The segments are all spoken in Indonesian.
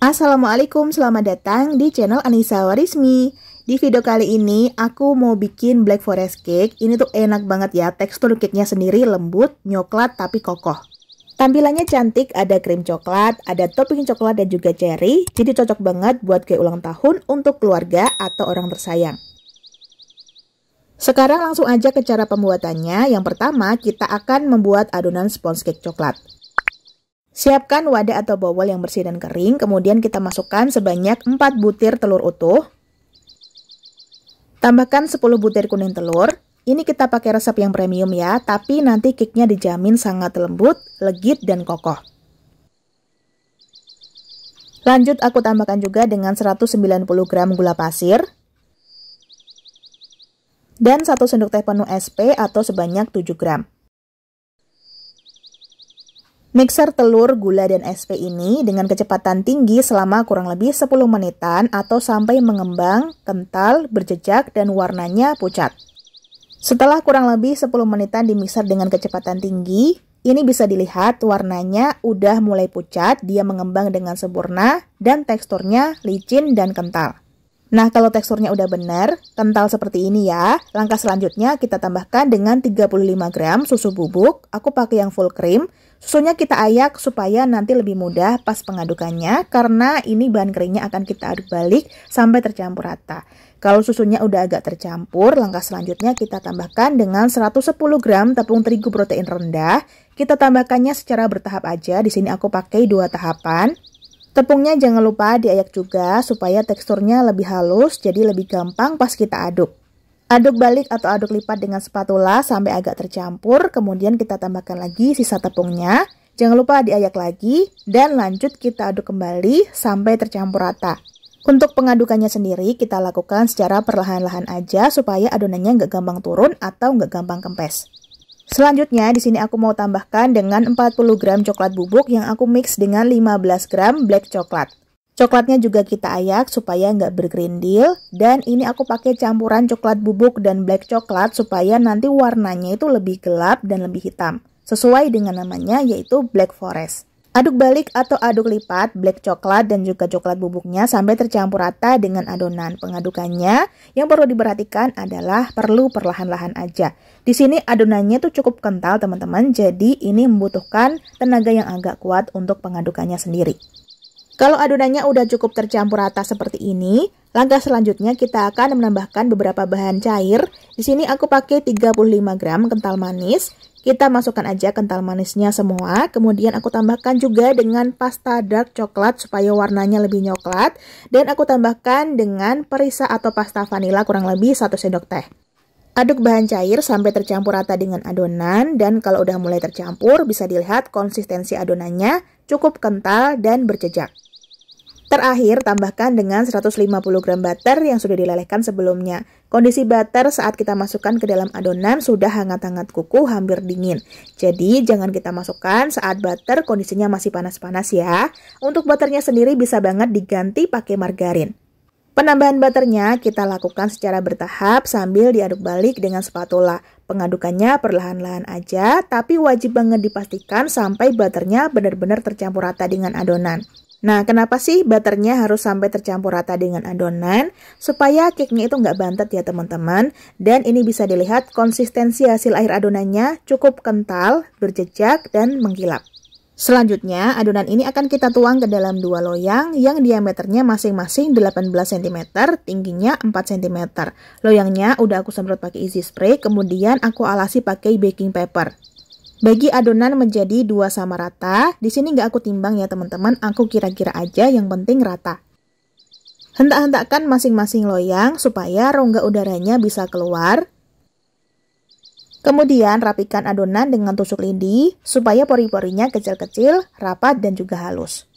Assalamualaikum, selamat datang di channel Anissa Warismi. Di video kali ini aku mau bikin black forest cake. Ini tuh enak banget ya, tekstur cake-nya sendiri lembut, nyoklat tapi kokoh. Tampilannya cantik, ada krim coklat, ada topping coklat dan juga cherry. Jadi cocok banget buat kue ulang tahun untuk keluarga atau orang tersayang. Sekarang langsung aja ke cara pembuatannya. Yang pertama, kita akan membuat adonan sponge cake coklat. Siapkan wadah atau bowol yang bersih dan kering, kemudian kita masukkan sebanyak 4 butir telur utuh. Tambahkan 10 butir kuning telur. Ini kita pakai resep yang premium ya, tapi nanti cake-nya dijamin sangat lembut, legit, dan kokoh. Lanjut aku tambahkan juga dengan 190 gram gula pasir. Dan 1 sendok teh penuh SP atau sebanyak 7 gram. Mixer telur, gula, dan SP ini dengan kecepatan tinggi selama kurang lebih 10 menitan atau sampai mengembang, kental, berjejak, dan warnanya pucat. Setelah kurang lebih 10 menitan di mixer dengan kecepatan tinggi, ini bisa dilihat warnanya udah mulai pucat, dia mengembang dengan sempurna, dan teksturnya licin dan kental. Nah, kalau teksturnya udah benar, kental seperti ini ya, langkah selanjutnya kita tambahkan dengan 35 gram susu bubuk, aku pakai yang full cream. Susunya kita ayak supaya nanti lebih mudah pas pengadukannya, karena ini bahan keringnya akan kita aduk balik sampai tercampur rata. Kalau susunya udah agak tercampur, langkah selanjutnya kita tambahkan dengan 110 gram tepung terigu protein rendah. Kita tambahkannya secara bertahap aja, di sini aku pakai 2 tahapan. Tepungnya jangan lupa diayak juga supaya teksturnya lebih halus, jadi lebih gampang pas kita aduk. Aduk balik atau aduk lipat dengan spatula sampai agak tercampur, kemudian kita tambahkan lagi sisa tepungnya. Jangan lupa diayak lagi, dan lanjut kita aduk kembali sampai tercampur rata. Untuk pengadukannya sendiri, kita lakukan secara perlahan-lahan aja supaya adonannya nggak gampang turun atau nggak gampang kempes. Selanjutnya, di sini aku mau tambahkan dengan 40 gram coklat bubuk yang aku mix dengan 15 gram black coklat. Coklatnya juga kita ayak supaya nggak bergerindil, dan ini aku pakai campuran coklat bubuk dan black coklat supaya nanti warnanya itu lebih gelap dan lebih hitam, sesuai dengan namanya yaitu black forest. Aduk balik atau aduk lipat black coklat dan juga coklat bubuknya sampai tercampur rata dengan adonan. Pengadukannya yang perlu diperhatikan adalah perlu perlahan-lahan aja. Di sini adonannya tuh cukup kental teman-teman, jadi ini membutuhkan tenaga yang agak kuat untuk pengadukannya sendiri. Kalau adonannya udah cukup tercampur rata seperti ini, langkah selanjutnya kita akan menambahkan beberapa bahan cair. Di sini aku pakai 35 gram kental manis. Kita masukkan aja kental manisnya semua. Kemudian aku tambahkan juga dengan pasta dark coklat supaya warnanya lebih nyoklat. Dan aku tambahkan dengan perisa atau pasta vanila kurang lebih 1 sendok teh. Aduk bahan cair sampai tercampur rata dengan adonan, dan kalau udah mulai tercampur bisa dilihat konsistensi adonannya cukup kental dan berjejak. Terakhir, tambahkan dengan 150 gram butter yang sudah dilelehkan sebelumnya. Kondisi butter saat kita masukkan ke dalam adonan sudah hangat-hangat kuku, hampir dingin. Jadi, jangan kita masukkan saat butter kondisinya masih panas-panas ya. Untuk butternya sendiri bisa banget diganti pakai margarin. Penambahan butternya kita lakukan secara bertahap sambil diaduk balik dengan spatula. Pengadukannya perlahan-lahan aja, tapi wajib banget dipastikan sampai butternya benar-benar tercampur rata dengan adonan. Nah, kenapa sih butternya harus sampai tercampur rata dengan adonan? Supaya cake-nya itu nggak bantet ya teman-teman. Dan ini bisa dilihat konsistensi hasil air adonannya cukup kental, berjejak, dan mengkilap. Selanjutnya, adonan ini akan kita tuang ke dalam 2 loyang yang diameternya masing-masing 18 cm, tingginya 4 cm. Loyangnya udah aku semprot pakai easy spray, kemudian aku alasi pakai baking paper. Bagi adonan menjadi 2 sama rata, di sini nggak aku timbang ya teman-teman, aku kira-kira aja, yang penting rata. Hentak-hentakkan masing-masing loyang supaya rongga udaranya bisa keluar. Kemudian rapikan adonan dengan tusuk lidi supaya pori-porinya kecil-kecil, rapat, dan juga halus.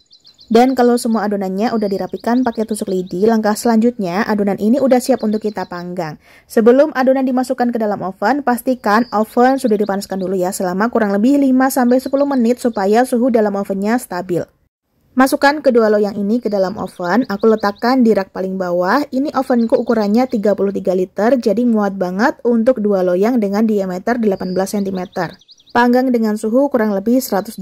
Dan kalau semua adonannya udah dirapikan pakai tusuk lidi, langkah selanjutnya adonan ini udah siap untuk kita panggang. Sebelum adonan dimasukkan ke dalam oven, pastikan oven sudah dipanaskan dulu ya selama kurang lebih 5-10 menit supaya suhu dalam ovennya stabil. Masukkan kedua loyang ini ke dalam oven, aku letakkan di rak paling bawah. Ini ovenku ukurannya 33 liter, jadi muat banget untuk 2 loyang dengan diameter 18 cm. Panggang dengan suhu kurang lebih 180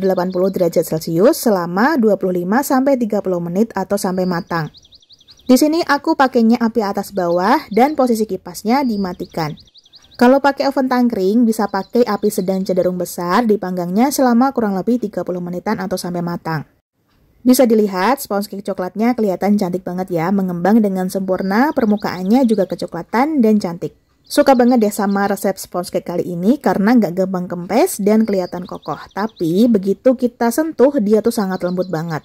derajat Celcius selama 25-30 menit atau sampai matang. Di sini aku pakainya api atas bawah dan posisi kipasnya dimatikan. Kalau pakai oven tangkring, bisa pakai api sedang cenderung besar, dipanggangnya selama kurang lebih 30 menitan atau sampai matang. Bisa dilihat, sponge cake coklatnya kelihatan cantik banget ya, mengembang dengan sempurna, permukaannya juga kecoklatan dan cantik. Suka banget deh sama resep sponge cake kali ini karena nggak gampang kempes dan kelihatan kokoh. Tapi begitu kita sentuh, dia tuh sangat lembut banget.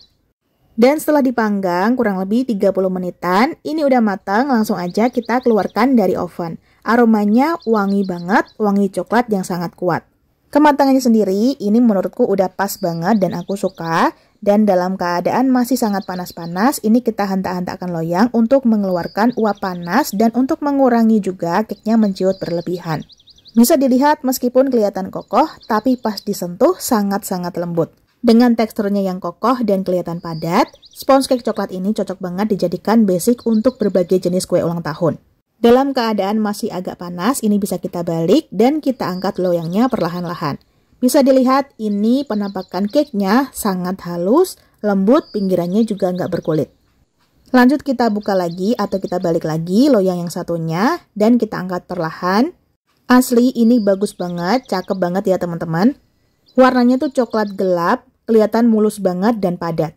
Dan setelah dipanggang kurang lebih 30 menitan, ini udah matang, langsung aja kita keluarkan dari oven. Aromanya wangi banget, wangi coklat yang sangat kuat. Kematangannya sendiri, ini menurutku udah pas banget dan aku suka. Dan dalam keadaan masih sangat panas-panas, ini kita hentak-hentakkan loyang untuk mengeluarkan uap panas dan untuk mengurangi juga cake-nya menciut berlebihan. Bisa dilihat meskipun kelihatan kokoh, tapi pas disentuh sangat-sangat lembut. Dengan teksturnya yang kokoh dan kelihatan padat, sponge cake coklat ini cocok banget dijadikan basic untuk berbagai jenis kue ulang tahun. Dalam keadaan masih agak panas, ini bisa kita balik dan kita angkat loyangnya perlahan-lahan. Bisa dilihat ini penampakan cake-nya sangat halus, lembut, pinggirannya juga nggak berkulit. Lanjut kita buka lagi atau kita balik lagi loyang yang satunya dan kita angkat perlahan. Asli ini bagus banget, cakep banget ya teman-teman. Warnanya tuh coklat gelap, kelihatan mulus banget dan padat.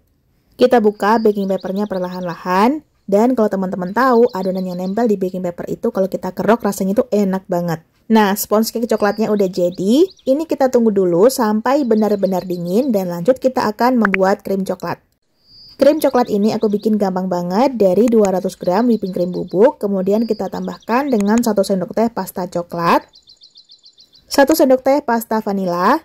Kita buka baking papernya perlahan-lahan. Dan kalau teman-teman tahu, adonan yang nempel di baking paper itu kalau kita kerok rasanya itu enak banget. Nah, sponge cake coklatnya udah jadi. Ini kita tunggu dulu sampai benar-benar dingin dan lanjut kita akan membuat krim coklat. Krim coklat ini aku bikin gampang banget dari 200 gram whipping cream bubuk. Kemudian kita tambahkan dengan 1 sendok teh pasta coklat, 1 sendok teh pasta vanila,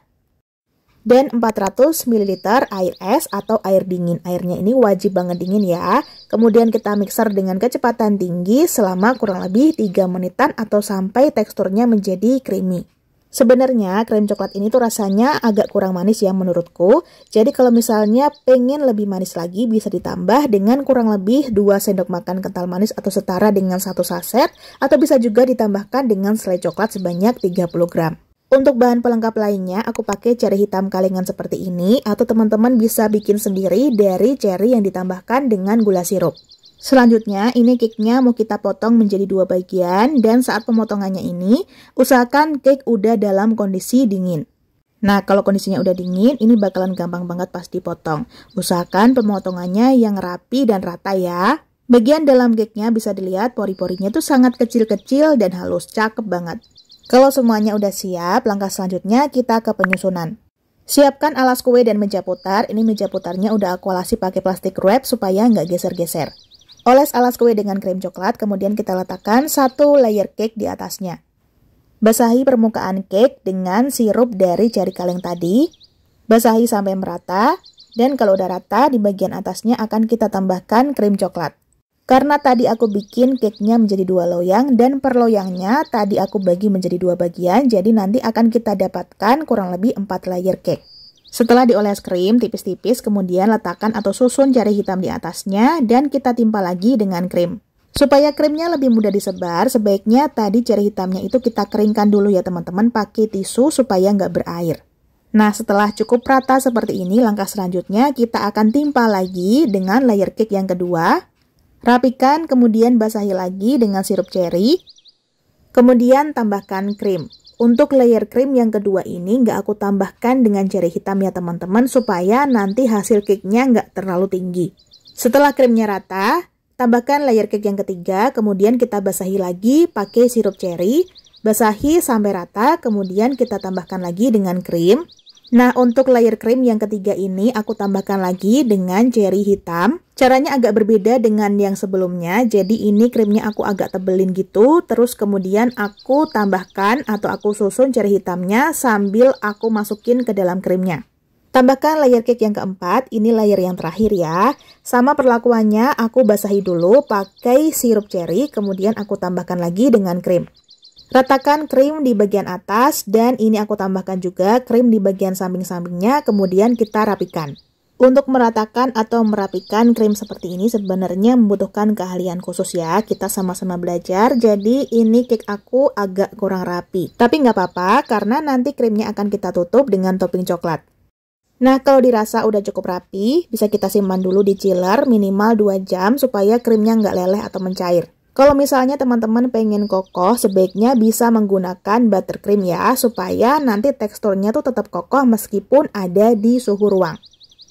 dan 400 ml air es atau air dingin. Airnya ini wajib banget dingin ya. Kemudian kita mixer dengan kecepatan tinggi selama kurang lebih 3 menitan atau sampai teksturnya menjadi creamy. Sebenarnya krim coklat ini tuh rasanya agak kurang manis ya menurutku. Jadi kalau misalnya pengen lebih manis lagi bisa ditambah dengan kurang lebih 2 sendok makan kental manis atau setara dengan 1 saset. Atau bisa juga ditambahkan dengan selai coklat sebanyak 30 gram. Untuk bahan pelengkap lainnya, aku pakai ceri hitam kalengan seperti ini, atau teman-teman bisa bikin sendiri dari ceri yang ditambahkan dengan gula sirup. Selanjutnya, ini cake-nya mau kita potong menjadi 2 bagian, dan saat pemotongannya ini, usahakan cake udah dalam kondisi dingin. Nah, kalau kondisinya udah dingin, ini bakalan gampang banget pas dipotong. Usahakan pemotongannya yang rapi dan rata ya. Bagian dalam cake-nya bisa dilihat pori-porinya tuh sangat kecil-kecil dan halus, cakep banget. Kalau semuanya udah siap, langkah selanjutnya kita ke penyusunan. Siapkan alas kue dan meja putar. Ini meja putarnya udah aku alasi pakai plastik wrap supaya nggak geser-geser. Oles alas kue dengan krim coklat, kemudian kita letakkan 1 layer cake di atasnya. Basahi permukaan cake dengan sirup dari ceri kaleng tadi. Basahi sampai merata, dan kalau udah rata, di bagian atasnya akan kita tambahkan krim coklat. Karena tadi aku bikin cake-nya menjadi 2 loyang dan per loyangnya tadi aku bagi menjadi 2 bagian, jadi nanti akan kita dapatkan kurang lebih 4 layer cake. Setelah dioles krim tipis-tipis, kemudian letakkan atau susun ceri hitam di atasnya dan kita timpa lagi dengan krim. Supaya krimnya lebih mudah disebar, sebaiknya tadi ceri hitamnya itu kita keringkan dulu ya teman-teman pakai tisu supaya nggak berair. Nah, setelah cukup rata seperti ini, langkah selanjutnya kita akan timpa lagi dengan layer cake yang kedua. Rapikan, kemudian basahi lagi dengan sirup ceri. Kemudian tambahkan krim. Untuk layer krim yang kedua ini nggak aku tambahkan dengan ceri hitam ya teman-teman, supaya nanti hasil cake-nya nggak terlalu tinggi. Setelah krimnya rata, tambahkan layer cake yang ketiga, kemudian kita basahi lagi pakai sirup ceri. Basahi sampai rata, kemudian kita tambahkan lagi dengan krim. Nah, untuk layer krim yang ketiga ini aku tambahkan lagi dengan ceri hitam. Caranya agak berbeda dengan yang sebelumnya, jadi ini krimnya aku agak tebelin gitu. Terus kemudian aku tambahkan atau aku susun ceri hitamnya sambil aku masukin ke dalam krimnya. Tambahkan layer cake yang keempat, ini layer yang terakhir ya. Sama perlakuannya, aku basahi dulu pakai sirup ceri, kemudian aku tambahkan lagi dengan krim. Ratakan krim di bagian atas dan ini aku tambahkan juga krim di bagian samping-sampingnya, kemudian kita rapikan. Untuk meratakan atau merapikan krim seperti ini sebenarnya membutuhkan keahlian khusus ya. Kita sama-sama belajar, jadi ini cake aku agak kurang rapi. Tapi nggak apa-apa, karena nanti krimnya akan kita tutup dengan topping coklat. Nah, kalau dirasa udah cukup rapi, bisa kita simpan dulu di chiller minimal 2 jam supaya krimnya nggak leleh atau mencair. Kalau misalnya teman-teman pengen kokoh, sebaiknya bisa menggunakan buttercream ya, supaya nanti teksturnya tuh tetap kokoh meskipun ada di suhu ruang.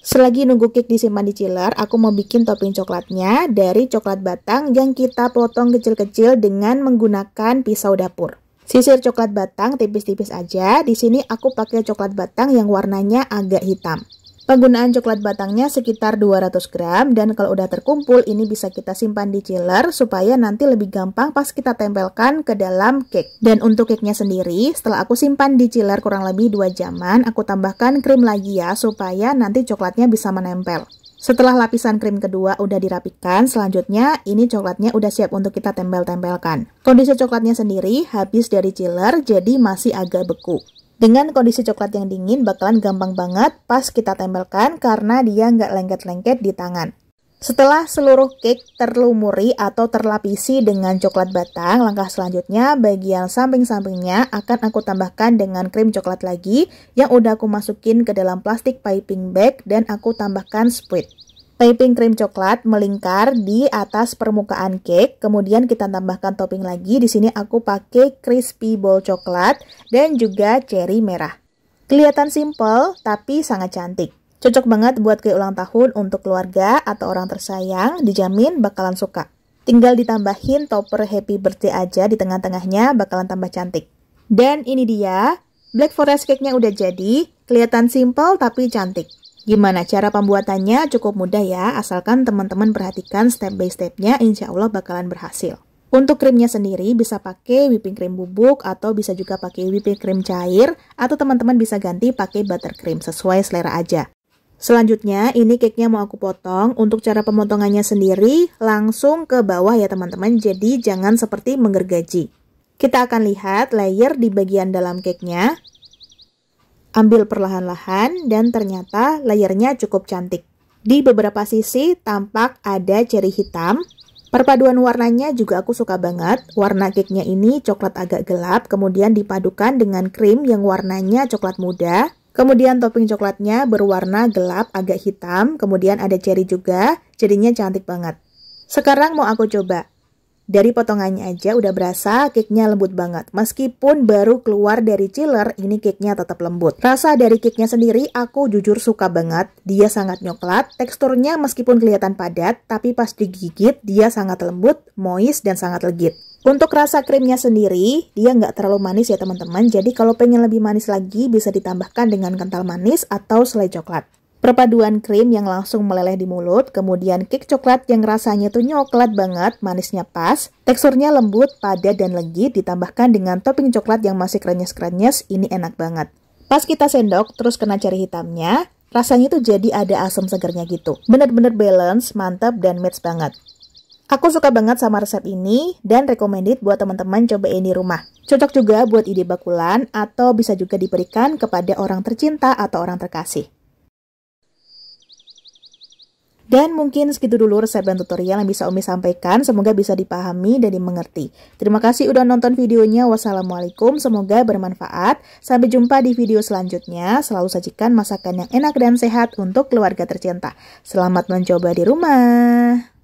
Selagi nunggu cake disimpan di chiller, aku mau bikin topping coklatnya dari coklat batang yang kita potong kecil-kecil dengan menggunakan pisau dapur. Sisir coklat batang tipis-tipis aja. Di sini aku pakai coklat batang yang warnanya agak hitam. Penggunaan coklat batangnya sekitar 200 gram dan kalau udah terkumpul ini bisa kita simpan di chiller supaya nanti lebih gampang pas kita tempelkan ke dalam cake. Dan untuk cake-nya sendiri, setelah aku simpan di chiller kurang lebih 2 jaman, aku tambahkan krim lagi ya supaya nanti coklatnya bisa menempel. Setelah lapisan krim kedua udah dirapikan, selanjutnya ini coklatnya udah siap untuk kita tempel-tempelkan. Kondisi coklatnya sendiri habis dari chiller jadi masih agak beku. Dengan kondisi coklat yang dingin bakalan gampang banget pas kita tempelkan karena dia nggak lengket-lengket di tangan. Setelah seluruh cake terlumuri atau terlapisi dengan coklat batang, langkah selanjutnya bagian samping-sampingnya akan aku tambahkan dengan krim coklat lagi yang udah aku masukin ke dalam plastik piping bag dan aku tambahkan spread. Piping krim coklat melingkar di atas permukaan cake, kemudian kita tambahkan topping lagi. Di sini aku pakai crispy ball coklat dan juga cherry merah. Kelihatan simple tapi sangat cantik. Cocok banget buat kue ulang tahun untuk keluarga atau orang tersayang, dijamin bakalan suka. Tinggal ditambahin topper happy birthday aja di tengah-tengahnya bakalan tambah cantik. Dan ini dia, Black Forest cake-nya udah jadi, kelihatan simple tapi cantik. Gimana cara pembuatannya? Cukup mudah ya, asalkan teman-teman perhatikan step by step-nya, insya Allah bakalan berhasil. Untuk krimnya sendiri bisa pakai whipping cream bubuk atau bisa juga pakai whipping cream cair atau teman-teman bisa ganti pakai buttercream sesuai selera aja. Selanjutnya ini cake-nya mau aku potong. Untuk cara pemotongannya sendiri langsung ke bawah ya teman-teman, jadi jangan seperti menggergaji. Kita akan lihat layer di bagian dalam cake-nya. Ambil perlahan-lahan dan ternyata layernya cukup cantik. Di beberapa sisi tampak ada cherry hitam. Perpaduan warnanya juga aku suka banget. Warna cake-nya ini coklat agak gelap, kemudian dipadukan dengan krim yang warnanya coklat muda. Kemudian topping coklatnya berwarna gelap agak hitam, kemudian ada cherry juga, jadinya cantik banget. Sekarang mau aku coba. Dari potongannya aja udah berasa cake-nya lembut banget. Meskipun baru keluar dari chiller, ini cake-nya tetap lembut. Rasa dari cake-nya sendiri aku jujur suka banget. Dia sangat nyoklat, teksturnya meskipun kelihatan padat, tapi pas digigit dia sangat lembut, moist, dan sangat legit. Untuk rasa krimnya sendiri, dia nggak terlalu manis ya teman-teman. Jadi kalau pengen lebih manis lagi, bisa ditambahkan dengan kental manis atau selai coklat. Perpaduan krim yang langsung meleleh di mulut, kemudian cake coklat yang rasanya tuh nyoklat banget, manisnya pas, teksturnya lembut, padat, dan legit, ditambahkan dengan topping coklat yang masih krenyes-krenyes, ini enak banget. Pas kita sendok, terus kena cherry hitamnya, rasanya tuh jadi ada asam segernya gitu. Bener-bener balance, mantap, dan match banget. Aku suka banget sama resep ini dan recommended buat teman-teman cobain di rumah. Cocok juga buat ide bakulan atau bisa juga diberikan kepada orang tercinta atau orang terkasih. Dan mungkin segitu dulu resep dan tutorial yang bisa Umi sampaikan. Semoga bisa dipahami dan dimengerti. Terima kasih udah nonton videonya. Wassalamualaikum. Semoga bermanfaat. Sampai jumpa di video selanjutnya. Selalu sajikan masakan yang enak dan sehat untuk keluarga tercinta. Selamat mencoba di rumah.